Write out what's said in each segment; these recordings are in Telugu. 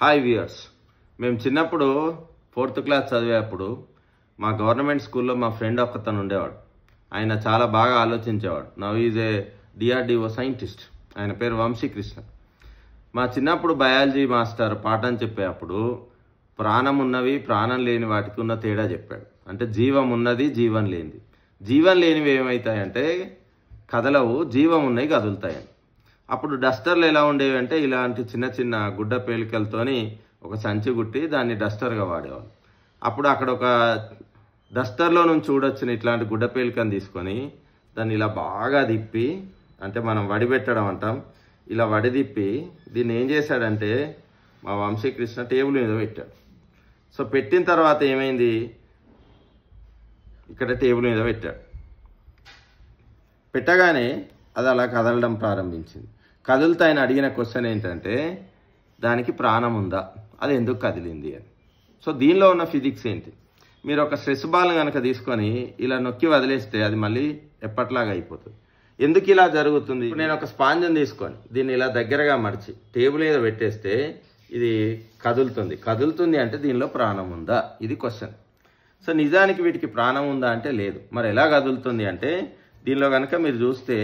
హాయ్ వ్యూయర్స్, మేము చిన్నప్పుడు 4th క్లాస్ చదివేటప్పుడు మా గవర్నమెంట్ స్కూల్లో మా ఫ్రెండ్ ఒకతను ఉండేవాడు. ఆయన చాలా బాగా ఆలోచించేవాడు. Now is a DRDO scientist. ఆయన పేరు వంశీకృష్ణ. మా చిన్నప్పుడు బయాలజీ మాస్టర్ పాఠం చెప్పేటప్పుడు ప్రాణం ఉన్నవి ప్రాణం లేని వాటికి ఉన్న తేడా చెప్పాడు. అంటే జీవం ఉన్నది జీవం లేనిది. జీవం లేనివి ఏమవుతాయంటే కదలవు, జీవం ఉన్నవి కదులుతాయని. అప్పుడు డస్టర్లు ఎలా ఉండేవి అంటే ఇలాంటి చిన్న చిన్న గుడ్డ పేలికలతోని ఒక సంచి గుట్టి దాన్ని డస్టర్గా వాడేవాళ్ళు. అప్పుడు అక్కడ ఒక డస్టర్లో నుంచి చూడొచ్చిన ఇట్లాంటి గుడ్డ పేలికను తీసుకొని దాన్ని ఇలా బాగా తిప్పి, అంటే మనం వడిపెట్టడం అంటాం, ఇలా వడిదిప్పి దీన్ని ఏం చేశాడంటే మా వంశీకృష్ణ టేబుల్ మీద పెట్టాడు. సో పెట్టిన తర్వాత ఏమైంది, ఇక్కడ టేబుల్ మీద పెట్టాడు. పెట్టగానే అది అలా కదలడం ప్రారంభించింది. కదులుతా ఆయన అడిగిన క్వశ్చన్ ఏంటంటే దానికి ప్రాణం ఉందా, అది ఎందుకు కదిలింది అని. సో దీనిలో ఉన్న ఫిజిక్స్ ఏంటి, మీరు ఒక స్ట్రెస్ బాల్ కనుక తీసుకొని ఇలా నొక్కి వదిలేస్తే అది మళ్ళీ ఎప్పట్లాగా అయిపోతుంది. ఎందుకు ఇలా జరుగుతుంది? నేను ఒక స్పాంజ్ని తీసుకొని దీన్ని ఇలా దగ్గరగా మడిచి టేబుల్ మీద పెట్టేస్తే ఇది కదులుతుంది అంటే దీనిలో ప్రాణం ఉందా, ఇది క్వశ్చన్. సో నిజానికి వీటికి ప్రాణం ఉందా అంటే లేదు. మరి ఎలా కదులుతుంది అంటే దీనిలో కనుక మీరు చూస్తే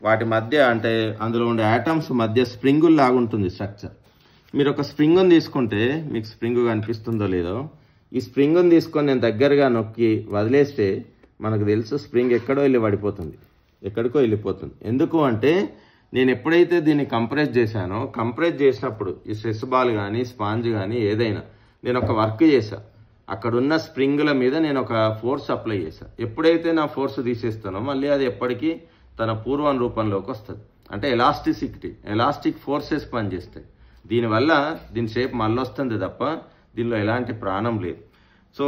వాటి మధ్య, అంటే అందులో ఉండే యాటమ్స్ మధ్య స్ప్రింగులు లాగుంటుంది స్ట్రక్చర్. మీరు ఒక స్ప్రింగుని తీసుకుంటే మీకు స్ప్రింగ్ కనిపిస్తుందో లేదో, ఈ స్ప్రింగుని తీసుకొని నేను దగ్గరగా నొక్కి వదిలేస్తే మనకు తెలుసు స్ప్రింగ్ ఎక్కడో వెళ్ళి పడిపోతుంది, ఎక్కడికో వెళ్ళిపోతుంది. ఎందుకు అంటే నేను ఎప్పుడైతే దీన్ని కంప్రెస్ చేశానో, కంప్రెస్ చేసినప్పుడు ఈ స్ట్రెస్ బాల్ కానీ స్పాంజ్ కానీ ఏదైనా నేను ఒక వర్క్ చేశా, అక్కడున్న స్ప్రింగుల మీద నేను ఒక ఫోర్స్ అప్లై చేశాను. ఎప్పుడైతే నా ఫోర్స్ తీసేస్తానో మళ్ళీ అది ఎప్పటికీ తన పూర్వం రూపంలోకి వస్తుంది. అంటే ఎలాస్టిక్ ఫోర్సెస్ పనిచేస్తాయి. దీనివల్ల దీని షేప్ మళ్ళీ వస్తుంది తప్ప దీనిలో ఎలాంటి ప్రాణం లేదు. సో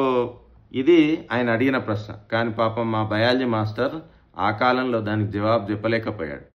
ఇది ఆయన అడిగిన ప్రశ్న. కానీ పాపం మా బయాలజీ మాస్టర్ ఆ కాలంలో దానికి జవాబు చెప్పలేకపోయాడు.